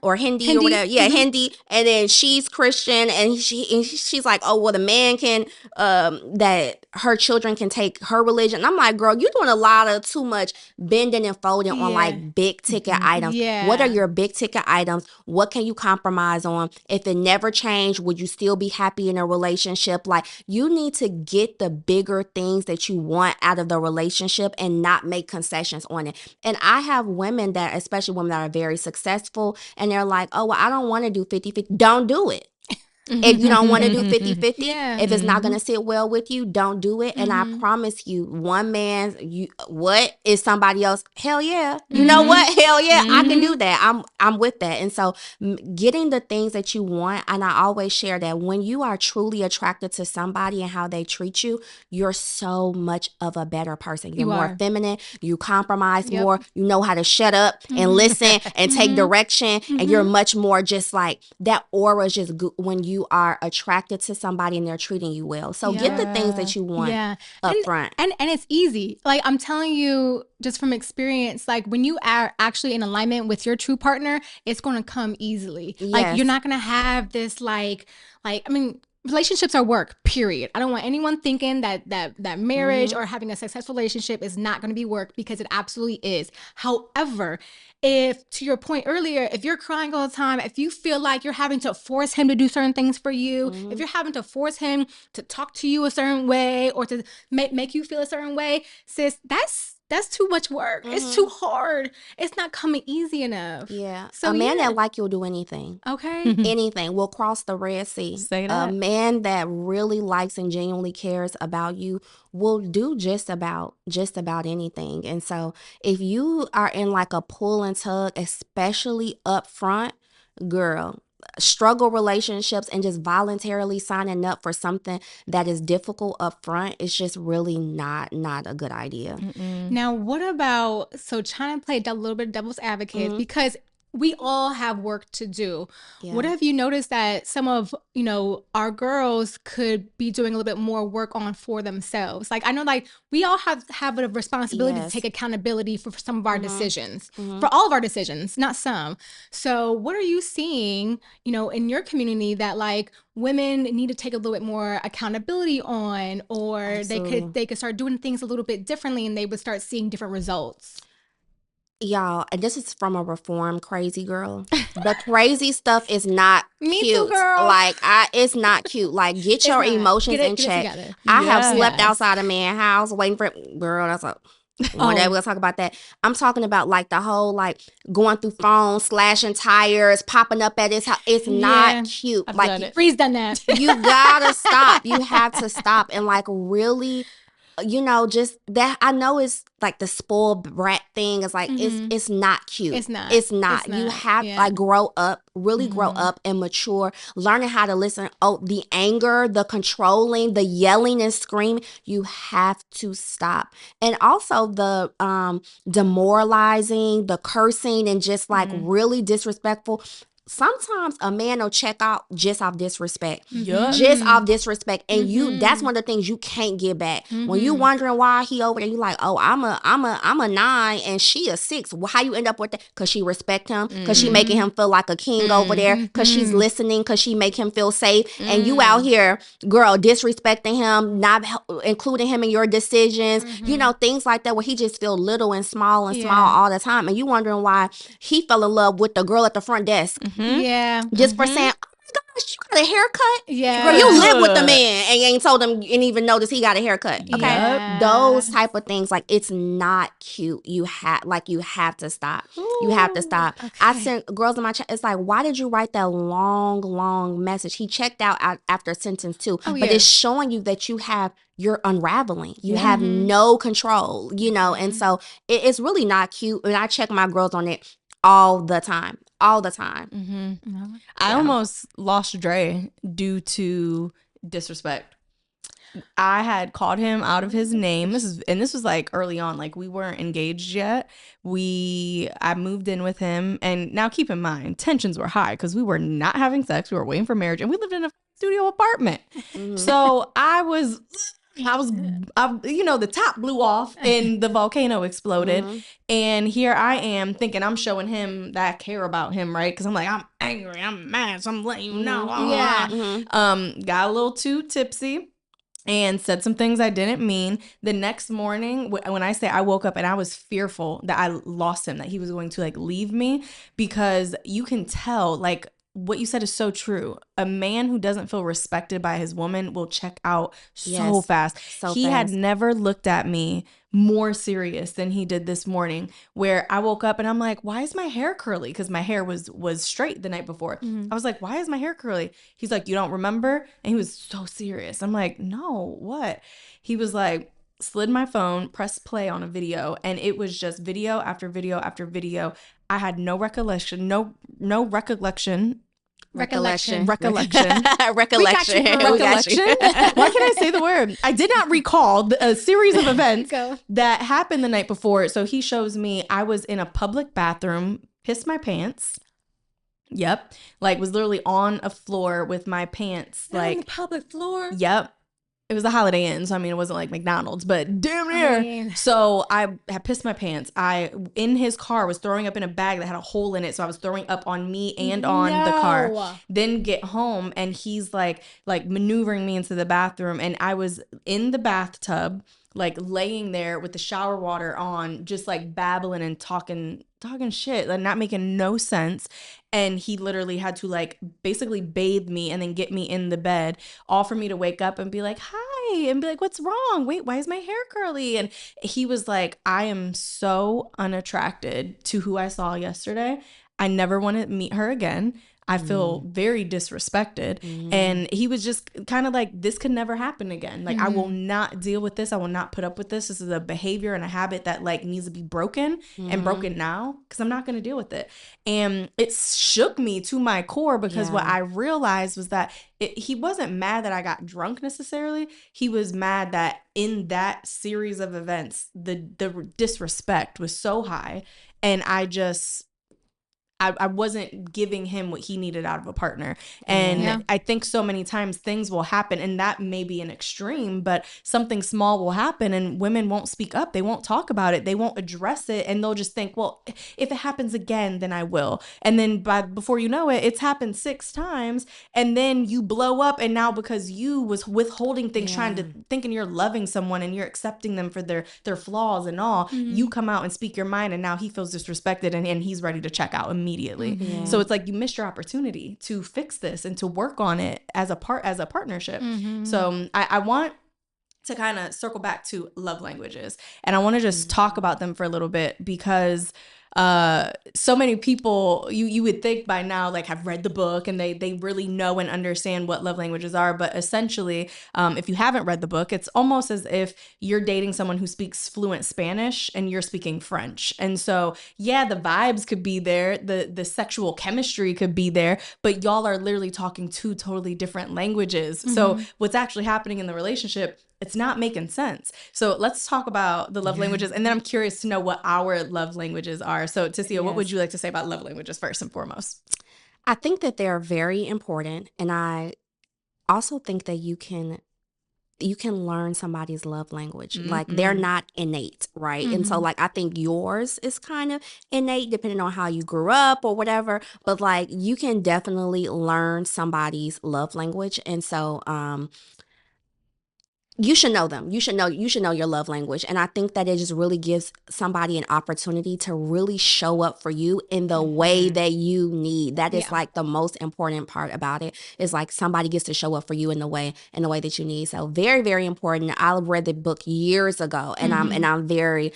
Or Hindi or whatever. Yeah, Hindi. And then she's Christian, and she's like, oh, well, the man can, that her children can take her religion. And I'm like, girl, you're doing a lot of too much bending and folding on like big ticket items. What are your big ticket items? What can you compromise on? If it never changed, would you still be happy in a relationship? Like, you need to get the bigger things that you want out of the relationship and not make concessions on it. And I have women that, especially women that are very successful, and they're like, oh, well, I don't want to do 50-50. Don't do it. If you don't want to do 50-50, if it's not going to sit well with you, don't do it. And I promise you, one man, what is somebody else? Hell yeah. You know what? Hell yeah, I can do that. I'm with that. And so getting the things that you want, and I always share that when you are truly attracted to somebody and how they treat you, you're so much of a better person. You're more feminine. You compromise more. You know how to shut up and listen and take direction. And you're much more just like, that aura is just good when you are attracted to somebody and they're treating you well. So get the things that you want up front. And it's easy. Like, I'm telling you just from experience, like when you are actually in alignment with your true partner, it's going to come easily. Like, you're not going to have this like, I mean, relationships are work, period. I don't want anyone thinking that marriage or having a successful relationship is not going to be work, because it absolutely is. However, if, to your point earlier, if you're crying all the time, if you feel like you're having to force him to do certain things for you, if you're having to force him to talk to you a certain way or to make you feel a certain way, sis, that's too much work. It's too hard. It's not coming easy enough. Yeah. So a man that like you'll do anything. Okay. Anything will cross the Red Sea. Say A that. man that really likes and genuinely cares about you will do just about anything. And so if you are in like a pull and tug, especially up front, girl, struggle relationships and just voluntarily signing up for something that is difficult up front, it's just really not a good idea. Now, what about, so trying to play a little bit of devil's advocate, because we all have work to do. Yeah. What have you noticed that some of, our girls could be doing a little bit more work on for themselves? Like, I know, like, we all have a responsibility to Yes. take accountability for some of our decisions, for all of our decisions, not some. So what are you seeing, in your community that, like, women need to take a little bit more accountability on, or Absolutely. they could start doing things a little bit differently and they would start seeing different results? Y'all, and this is from a reformed crazy girl. The crazy stuff is not Me cute. too, girl. Like, it's not cute. Like, get your not. emotions Get it in check. together. I have Yeah. slept Yes. outside a man's house waiting for girl. That's a one day we'll talk about that. I'm talking about like the whole like going through phones, slashing tires, popping up at his house. It's not cute. I've like done it. Freeze done that. you gotta stop. You have to stop and like really, just that. I know it's like the spoiled brat thing. It's like it's not cute. It's not. It's not. It's You not. have Yeah. like grow up, really grow up and mature. Learning how to listen. Oh, the anger, the controlling, the yelling and screaming. You have to stop. And also the demoralizing, the cursing, and just like really disrespectful. Sometimes a man will check out just off disrespect. Yup. Just off disrespect. And that's one of the things you can't get back. When you wondering why he over there, you like, oh, I'm a 9 and she a 6. Well, how you end up with that? Because she respect him, because she making him feel like a king over there, because she's listening, because she make him feel safe. And you out here, girl, disrespecting him, not including him in your decisions, things like that, where he just feel little and small all the time. And you wondering why he fell in love with the girl at the front desk. Yeah. Just for saying, oh my gosh, you got a haircut? Yeah. Girl, you live with the man and you ain't told him, you didn't even notice he got a haircut. Okay. Yeah. Those type of things, like, it's not cute. You have to stop. You have to stop. I sent girls in my chat, it's like, why did you write that long message? He checked out after sentence 2. But it's showing you that you're unraveling. You have no control, and so it's really not cute. And I check my girls on it all the time. I almost lost Dre due to disrespect. I had called him out of his name. This was like early on, like we weren't engaged yet. I moved in with him, and now keep in mind, tensions were high because we were not having sex. We were waiting for marriage, and we lived in a studio apartment. So the top blew off and the volcano exploded. And here I am thinking I'm showing him that I care about him, right? Because I'm like, I'm angry, I'm mad, so I'm letting you know. Got a little too tipsy and said some things I didn't mean. The next morning, when I say I woke up and I was fearful that I lost him, that he was going to like leave me, because you can tell, like, what you said is so true. A man who doesn't feel respected by his woman will check out so fast. He had never looked at me more serious than he did this morning, where I woke up and I'm like, why is my hair curly? Because my hair was straight the night before. I was like, why is my hair curly? He's like, you don't remember? And he was so serious. I'm like, no, what? He was like, slid my phone, pressed play on a video, and it was just video after video after video. I had no recollection. Recollection. We got you, girl. Recollection. Why can't I say the word? I did not recall a series of events that happened the night before. So he shows me I was in a public bathroom, pissed my pants. Yep. Like, was literally on a floor with my pants. Not like on the public floor? Yep. it was the Holiday Inn, so I mean, it wasn't like McDonald's, but damn near. I mean, So I had pissed my pants. I, in his car, was throwing up in a bag that had a hole in it, so I was throwing up on me and on the car. Then get home, and he's like maneuvering me into the bathroom, and I was in the bathtub, like laying there with the shower water on, just like babbling and talking shit, like not making no sense. And he literally had to like basically bathe me and then get me in the bed, all for me to wake up and be like, hi, and be like, what's wrong? Wait, why is my hair curly? And he was like, I am so unattracted to who I saw yesterday. I never want to meet her again. I feel very disrespected. And he was just kind of like, this could never happen again. Like, I will not deal with this. I will not put up with this. This is a behavior and a habit that like needs to be broken and broken now, because I'm not going to deal with it. And it shook me to my core, because what I realized was that he wasn't mad that I got drunk necessarily. He was mad that in that series of events, the disrespect was so high. And I wasn't giving him what he needed out of a partner. And I think so many times things will happen, and that may be an extreme, but something small will happen and women won't speak up. They won't talk about it. They won't address it. And they'll just think, well, if it happens again, then I will. And then before you know it, it's happened 6 times. And then you blow up. And now because you was withholding things, thinking you're loving someone and you're accepting them for their flaws and all, you come out and speak your mind. And now he feels disrespected and he's ready to check out immediately. So it's like you missed your opportunity to fix this and to work on it as a partnership. So I want to kind of circle back to love languages, and I want to just talk about them for a little bit, because so many people you would think by now like have read the book and they really know and understand what love languages are. But essentially, if you haven't read the book, it's almost as if you're dating someone who speaks fluent Spanish and you're speaking French. And so the vibes could be there, the sexual chemistry could be there, but y'all are literally talking 2 totally different languages. So what's actually happening in the relationship, it's not making sense. So let's talk about the love languages. And then I'm curious to know what our love languages are. So Tisia, what would you like to say about love languages first and foremost? I think that they're very important. And I also think that you can learn somebody's love language. Like, they're not innate, right? And so like, I think yours is kind of innate depending on how you grew up or whatever. But like, you can definitely learn somebody's love language. And so, you should know them. You should know your love language. And I think that it just really gives somebody an opportunity to really show up for you in the way that you need. That is like the most important part about it, is like somebody gets to show up for you in the way that you need. So very, very important. I read the book years ago, and I'm very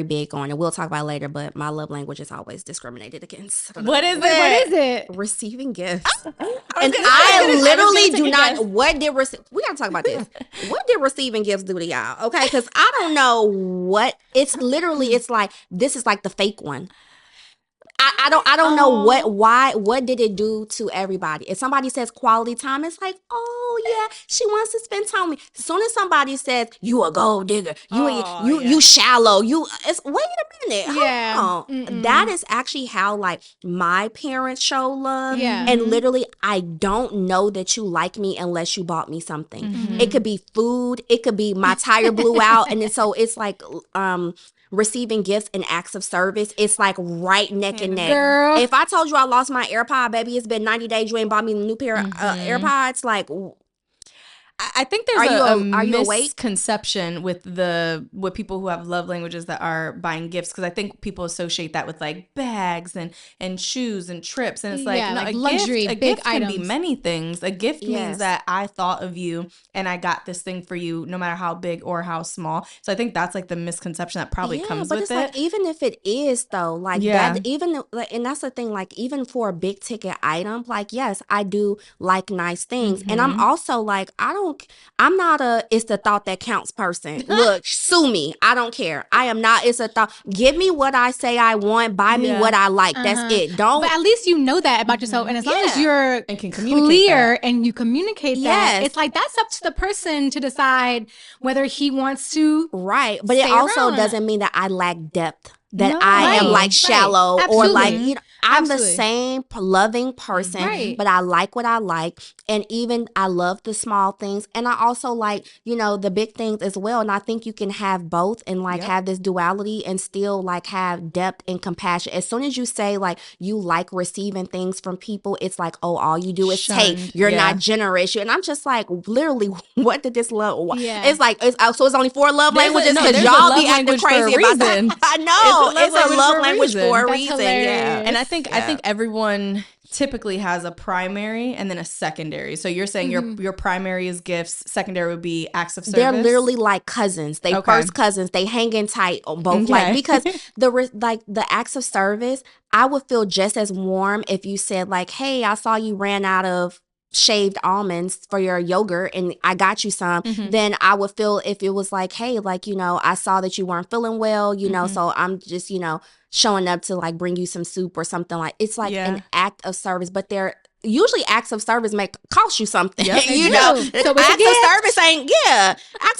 big on it. We'll talk about it later, but my love language is always discriminated against. What is it? Receiving gifts. I literally do not. We gotta talk about this. What did receiving gifts do to y'all? Okay, because I don't know what it's literally. It's like, this is like the fake one. I don't know what did it do to everybody. If somebody says quality time, it's like, oh yeah, she wants to spend time with me. As soon as somebody says you a gold digger, you shallow, it's wait a minute, hold on. That is actually how like my parents show love. And literally, I don't know that you like me unless you bought me something. It could be food, it could be my tire blew out, and then so it's like receiving gifts and acts of service, it's like right neck and neck. Girl. If I told you I lost my AirPod, baby, it's been 90 days, you ain't bought me a new pair of AirPods, like, I think there's a you misconception with people who have love languages that are buying gifts, because I think people associate that with like bags and shoes and trips, and it's like, no, like a luxury, gift, big can items. be many things. A gift means that I thought of you and I got this thing for you, no matter how big or how small. So I think that's like the misconception that probably comes with it. But it's like, even if it is though, like that, even like, and that's the thing, like even for a big ticket item, like yes, I do like nice things, and I'm also like, I'm not a it's the thought that counts person. Look, sue me. I don't care. I am not it's a thought. Give me what I say I want. Buy me what I like. That's it. Don't. But at least you know that about yourself. And as long as you're and can clear and you communicate that, it's like that's up to the person to decide whether he wants to. Right. But it also doesn't mean that I lack depth. That I am like shallow or like, you know, I'm the Absolutely. same loving person, Right. but I like what I like. And even I love the small things. And I also like, the big things as well. And I think you can have both and like have this duality and still like have depth and compassion. As soon as you say like you like receiving things from people, it's like, oh, all you do is Shunned. take. You're Yeah. not generous. And I'm just like, literally, what did this love? Yeah. It's like, so it's only 4 love languages No, because there's a y'all love be acting language for a crazy about that. reason. I know. It's a love language for a That's reason. hilarious. And I think everyone typically has a primary and then a secondary. So you're saying your primary is gifts, secondary would be acts of service. They're literally like cousins. They first cousins. They hang in tight on both. Like because the acts of service, I would feel just as warm if you said like, "Hey, I saw you ran out of shaved almonds for your yogurt and I got you some." Then I would feel if it was like, "Hey, like, I saw that you weren't feeling well, so I'm just, showing up to like bring you some soup or something." Like it's like an act of service, but they're usually acts of service may cost you something. Yep. So it's Acts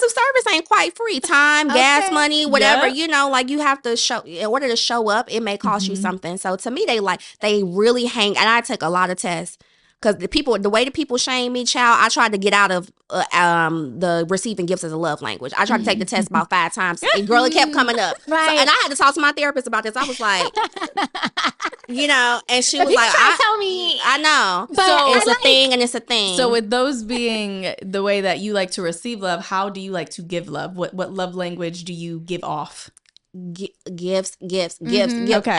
of service ain't quite free. Time, gas money, whatever. Like you have to show in order to show up. It may cost you something. So to me, they really hang. And I took a lot of tests. Because the way the people shame me, child, I tried to get out of the receiving gifts as a love language. I tried to take the test about 5 times. And girl, it kept coming up. Right. So, and I had to talk to my therapist about this. I was like, and she was like, tell me. I know. But So it's a thing and it's a thing. So with those being the way that you like to receive love, how do you like to give love? What love language do you give off? Gifts. Okay.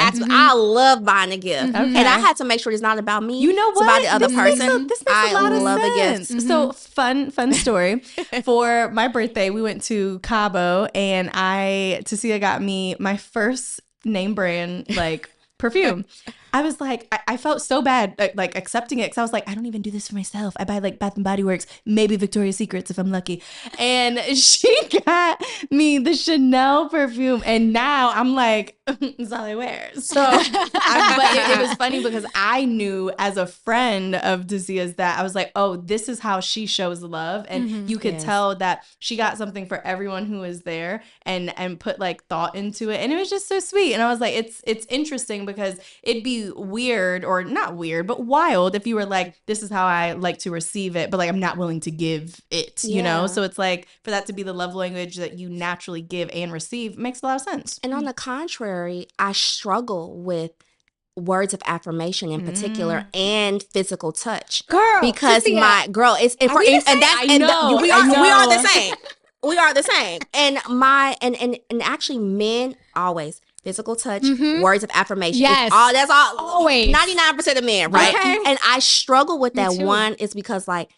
I love buying a gift. Okay. And I had to make sure it's not about me. You know what? It's about the other person. This makes a lot of love sense. a gift. So fun story. For my birthday, we went to Cabo and Tisia got me my first name brand like perfume. I was like, I felt so bad like accepting it because I was like, I don't even do this for myself. I buy like Bath and Body Works, maybe Victoria's Secrets if I'm lucky. And she got me the Chanel perfume, and now I'm like, it's all I wear. So, but it was funny because I knew as a friend of Tisia's that I was like, oh, this is how she shows love, and you could tell that she got something for everyone who was there, and put like thought into it, and it was just so sweet. And I was like, it's interesting because it'd be weird, or not weird, but wild if you were like, this is how I like to receive it, but like I'm not willing to give it, you know? So it's like for that to be the love language that you naturally give and receive makes a lot of sense. And on the contrary, I struggle with words of affirmation in particular and physical touch. Girl, because Tisia, my girl is we are the same. We are the same. And and actually men always physical touch, words of affirmation. Yes. That's all. Always. 99% of men, right? Okay. And I struggle with that. too. One is because like,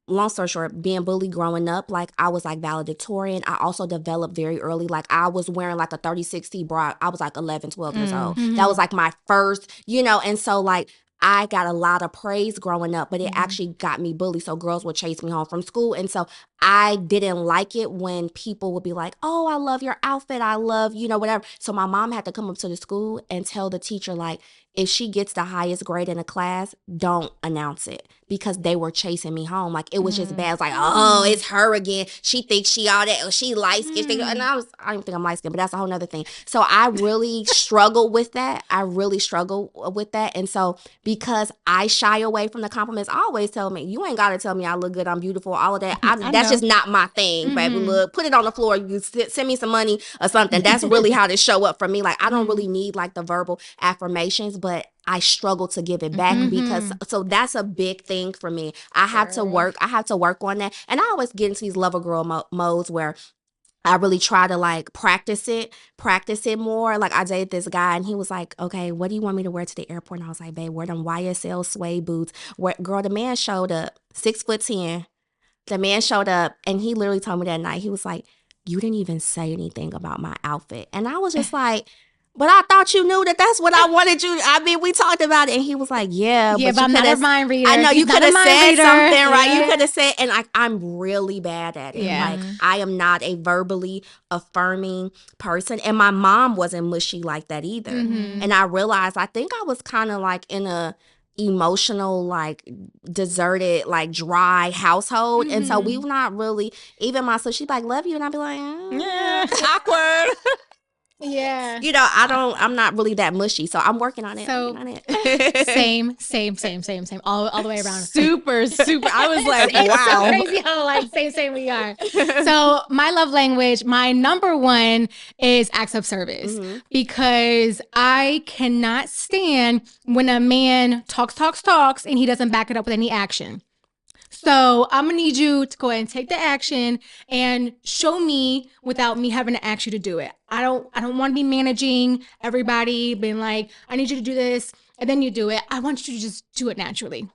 long story short, being bullied growing up, like I was like valedictorian. I also developed very early. Like I was wearing like a 36C bra. I was like 11, 12 years old. That was like my first, and so like I got a lot of praise growing up, but it actually got me bullied. So girls would chase me home from school. And so I didn't like it when people would be like, oh, I love your outfit. I love, whatever. So my mom had to come up to the school and tell the teacher, like, if she gets the highest grade in a class, don't announce it, because they were chasing me home. Like, it was just bad. It's like, oh, it's her again. She thinks she all that. Or she light skinned. And I don't think I'm light skinned, but that's a whole nother thing. So I really struggle with that. And so because I shy away from the compliments, I always tell me, you ain't got to tell me I look good, I'm beautiful, all of that. That's just not my thing, baby. Look, put it on the floor. You send me some money or something. That's really how to show up for me. Like, I don't really need like the verbal affirmations, but I struggle to give it back because so that's a big thing for me. I have to work on that. And I always get into these lover girl modes where I really try to like practice it more. Like I dated this guy and he was like, okay, what do you want me to wear to the airport? And I was like, babe, wear them YSL suede boots. Girl, the man showed up, 6'10". The man showed up and he literally told me that night, he was like, you didn't even say anything about my outfit. And I was just like, but I thought you knew that that's what I wanted you. I mean, we talked about it, and he was like, "Yeah, but I'm not a mind reader. I know you could have said something, right? Yeah. You could have said, and I'm really bad at it. Yeah. Like I am not a verbally affirming person, and my mom wasn't mushy like that either. And I realized, I think I was kind of like in a emotional, like deserted, like dry household, and so we were not really. Even my sister, she'd be like, "Love you," and I'd be like, Yeah, awkward. Yeah. You know, I'm not really that mushy, so I'm working on it. So same. All the way around. Super. I was like, It's so wow. crazy how like same we are. So my love language, my number one is acts of service because I cannot stand when a man talks and he doesn't back it up with any action. So I'm gonna need you to go ahead and take the action and show me without me having to ask you to do it. I don't want to be managing everybody, being like, I need you to do this, and then you do it. I want you to just do it naturally.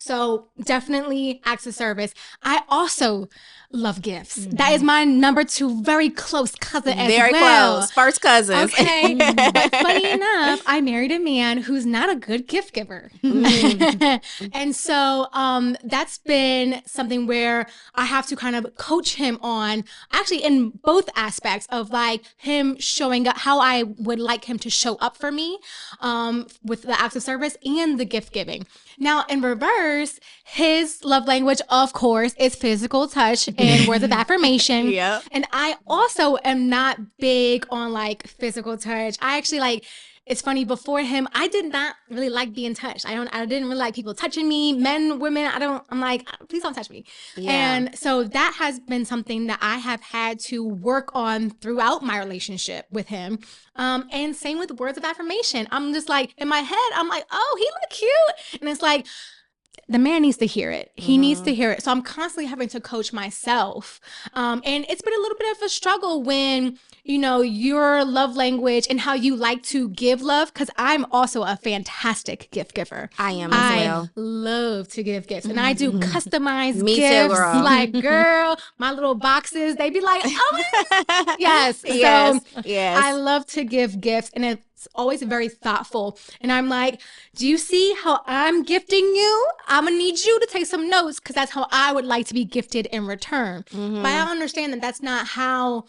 So definitely acts of service. I also love gifts. That is my number two, very close cousin as Very well. close. First cousins. Okay. But funny enough, I married a man who's not a good gift giver. And so that's been something where I have to kind of coach him on, actually in both aspects of like him showing up, how I would like him to show up for me with the acts of service and the gift giving. Now, in reverse, his love language, of course, is physical touch and words of affirmation. Yep. And I also am not big on like physical touch. I actually like, it's funny, before him, I did not really like being touched. I didn't really like people touching me, men, women. I'm like, please don't touch me. Yeah. And so that has been something that I have had to work on throughout my relationship with him. And same with words of affirmation. I'm just like, in my head, I'm like, oh, he look cute. And it's like, the man needs to hear it. He needs to hear it. So I'm constantly having to coach myself. And it's been a little bit of a struggle when, you know, your love language and how you like to give love. Cause I'm also a fantastic gift giver. I am as well. I love to give gifts and I do customized Me too, gifts. girl. Like, girl, my little boxes, they be like, oh, yes. Yes. So Yes. I love to give gifts and it's always very thoughtful. And I'm like, do you see how I'm gifting you? I'm gonna need you to take some notes because that's how I would like to be gifted in return. But I understand that that's not how,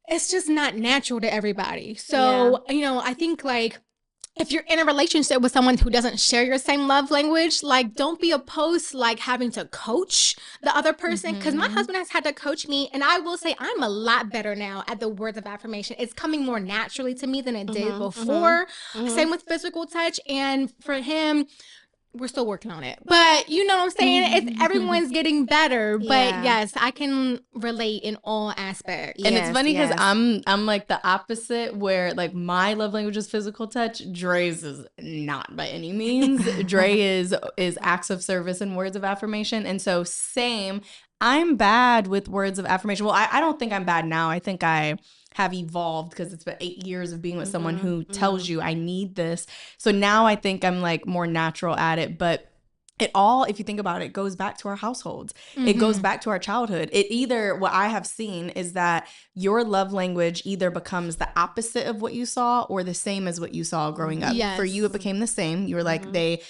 it's just not natural to everybody. So, you know, I think like, if you're in a relationship with someone who doesn't share your same love language, like don't be opposed to like having to coach the other person. Cause my husband has had to coach me and I will say I'm a lot better now at the words of affirmation. It's coming more naturally to me than it did before. Same with physical touch. And for him, we're still working on it. But you know what I'm saying? It's everyone's getting better. But yes, I can relate in all aspects. And it's funny because I'm like the opposite where like my love language is physical touch. Dre's is not by any means. Dre is acts of service and words of affirmation. And so same, I'm bad with words of affirmation. Well, I don't think I'm bad now. I think I have evolved because it's been 8 years of being with someone who tells you I need this. So now I think I'm like more natural at it. But it all, if you think about it, goes back to our households. It goes back to our childhood. It either, what I have seen is that your love language either becomes the opposite of what you saw or the same as what you saw growing up. Yes. For you, it became the same. You were like, they,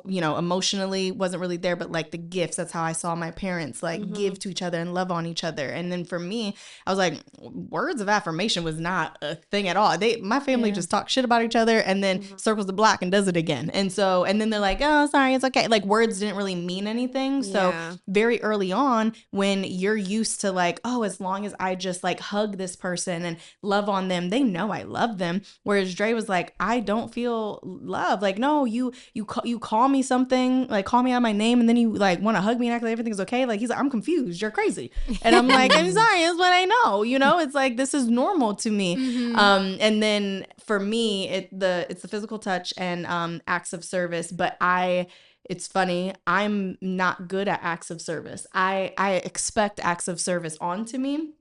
you know, emotionally wasn't really there, but like the gifts, that's how I saw my parents like give to each other and love on each other. And then for me, I was like, words of affirmation was not a thing at all. My family just talks shit about each other and then circles the block and does it again. And so, and then they're like, oh, sorry, it's okay. Like words didn't really mean anything. So very early on, when you're used to like, oh, as long as I just like hug this person and love on them, they know I love them. Whereas Dre was like, I don't feel love. Like, no, you call me something, like call me out my name, and then you like want to hug me and act like everything's okay. Like he's like, I'm confused. You're crazy. And I'm like, I'm sorry. It's what I know. You know, it's like this is normal to me. And then for me, it's the physical touch and acts of service. But it's funny, I'm not good at acts of service. I expect acts of service onto me.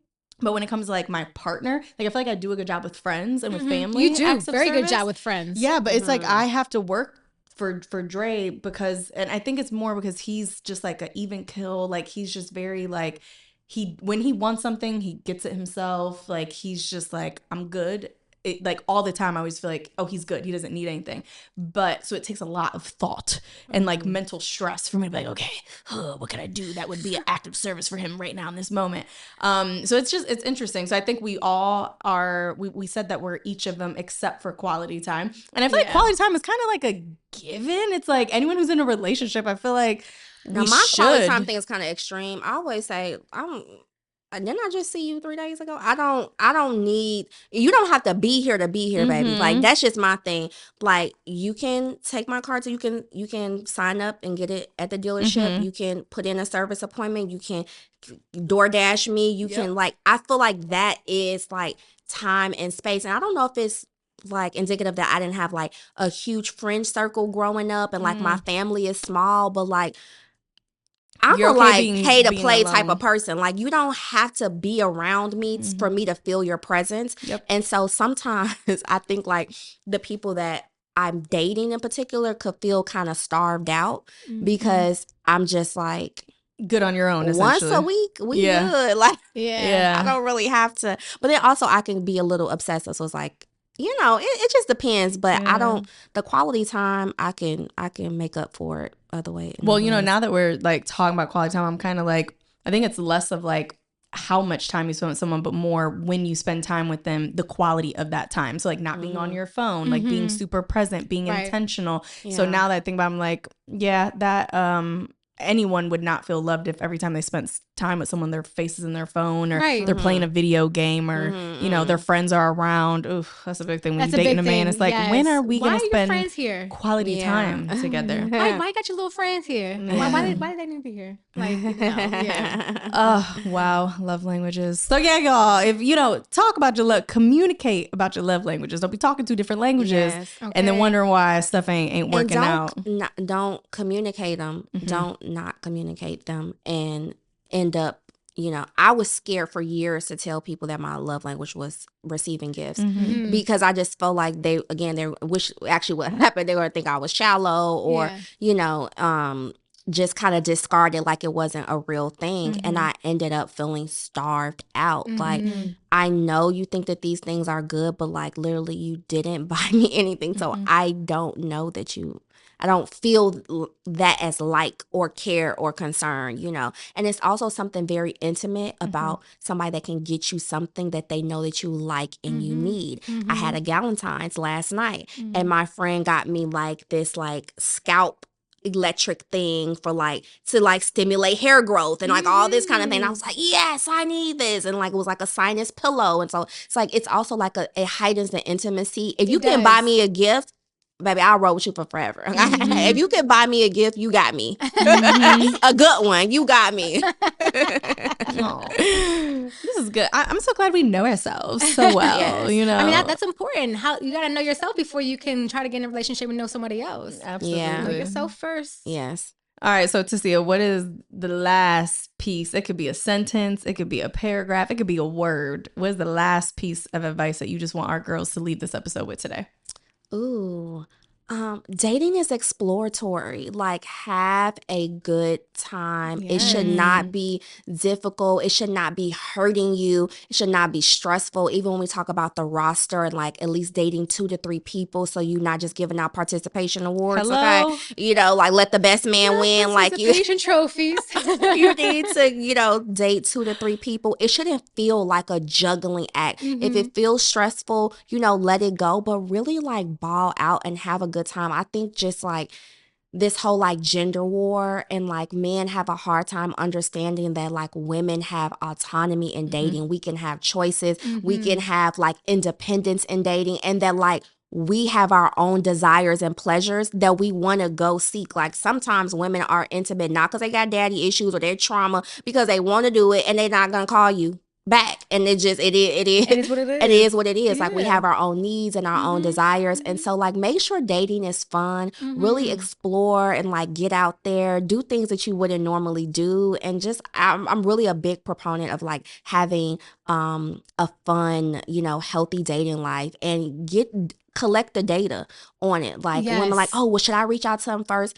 But when it comes to like my partner, like I feel like I do a good job with friends and with family. You do very good job with friends. Yeah, but it's like I have to work for Dre because, and I think it's more because he's just like an even kill. Like he's just very like, when he wants something, he gets it himself. Like he's just like, I'm good. Like all the time I always feel like, oh, he's good, he doesn't need anything. But so it takes a lot of thought and like mental stress for me to be like, okay, what can I do that would be an act of service for him right now in this moment. So it's interesting. So I think we all are, we said that we're each of them except for quality time. And I feel like quality time is kind of like a given. It's like anyone who's in a relationship, I feel like now, my quality time thing is kind of extreme. I always say didn't I just see you 3 days ago? I don't need, you don't have to be here to be here, baby. Like, that's just my thing. Like, you can take my card, so you can sign up and get it at the dealership. You can put in a service appointment. You can DoorDash me. You can, like, I feel like that is like time and space. And I don't know if it's like indicative that I didn't have like a huge friend circle growing up, and like my family is small, but like, I'm You're a okay like pay to being play type alone. of person. Like, you don't have to be around me for me to feel your presence. And so sometimes I think like the people that I'm dating in particular could feel kind of starved out because I'm just like, Good on your own, once essentially. a week, we good. Like, Yeah. I don't really have to. But then also I can be a little obsessive. So it's like, it just depends. But I don't, the quality time, I can make up for it other way. Well, now that we're like talking about quality time, I'm kind of like, I think it's less of like how much time you spend with someone, but more when you spend time with them, the quality of that time. So like not being on your phone, like being super present, being intentional. So now that I think about it, I'm like, yeah, that anyone would not feel loved if every time they spent time with someone, their face is in their phone, or they're playing a video game, or their friends are around. Oof, that's a big thing when you're dating a man. It's like, when are we gonna spend friends here? Quality time together? Why you got your little friends here? Why did they need to be here? Like, Oh, wow. Love languages. So yeah, y'all, if talk about your love, communicate about your love languages. Don't be talking two different languages and then wondering why stuff ain't working out. Don't communicate them. Don't not communicate them and end up, I was scared for years to tell people that my love language was receiving gifts because I just felt like they wish actually what happened, they were gonna think I was shallow or just kind of discard it like it wasn't a real thing. And I ended up feeling starved out. Like, I know you think that these things are good, but like literally you didn't buy me anything. So I don't know that I don't feel that as like or care or concern, And it's also something very intimate about somebody that can get you something that they know that you like and you need. I had a Galentine's last night and my friend got me like this like scalp electric thing for like to like stimulate hair growth and like all this kind of thing. And I was like, yes, I need this. And like it was like a sinus pillow. And so it's like it's also like it heightens the intimacy. If you can buy me a gift, baby, I'll roll with you for forever. If you can buy me a gift, you got me. A good one, you got me. This is good. I'm so glad we know ourselves so well. I mean, that's important. How you got to know yourself before you can try to get in a relationship and know somebody else. Absolutely. Know yourself first. Yes. All right, so Tisia, what is the last piece? It could be a sentence, it could be a paragraph, it could be a word. What is the last piece of advice that you just want our girls to leave this episode with today? Ooh, dating is exploratory. Like, have a good time. It should not be difficult. It should not be hurting you. It should not be stressful. Even when we talk about the roster and like at least dating 2 to 3 people, so you're not just giving out participation awards. Hello? Okay, like let the best man win. Like trophies. You need to date 2 to 3 people. It shouldn't feel like a juggling act. If it feels stressful, let it go. But really like ball out and have a good time. I think just like this whole like gender war and like men have a hard time understanding that like women have autonomy in dating. We can have choices. We can have like independence in dating, and that like we have our own desires and pleasures that we want to go seek. Like sometimes women are intimate not because they got daddy issues or their trauma, because they want to do it and they're not gonna call you back. And it is what it is. Like we have our own needs and our own desires. And so like make sure dating is fun. Really explore and like get out there, do things that you wouldn't normally do. And just I'm really a big proponent of like having a fun, healthy dating life, and collect the data on it. Like women like, oh, well, should I reach out to him first?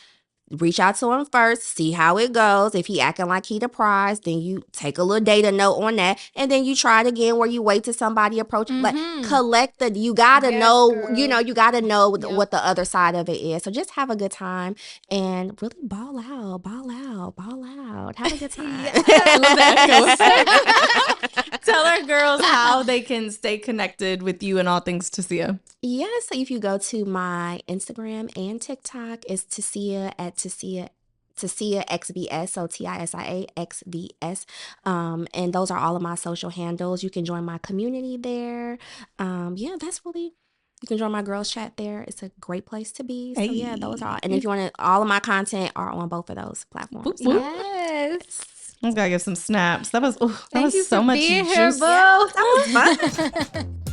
Reach out to him first, see how it goes. If he acting like he the prize, then you take a little data note on that, and then you try it again where you wait till somebody approach. Like collect you gotta know, girl. You gotta know what the other side of it is. So just have a good time and really ball out. Have a good time. I love that. Tell our girls how they can stay connected with you and all things Tisia. Yeah, so if you go to my Instagram and TikTok, it's Tisia at Tisia Tisia XVS, so TISIA XVS. And those are all of my social handles. You can join my community there. Yeah, that's really. You can join my girls chat there. It's a great place to be. So yeah, those are. And if you want to, all of my content are on both of those platforms. Whoop, whoop. Yes. I gotta give some snaps. That Thank was you so for much being here, juice. boo. Yeah, that was fun.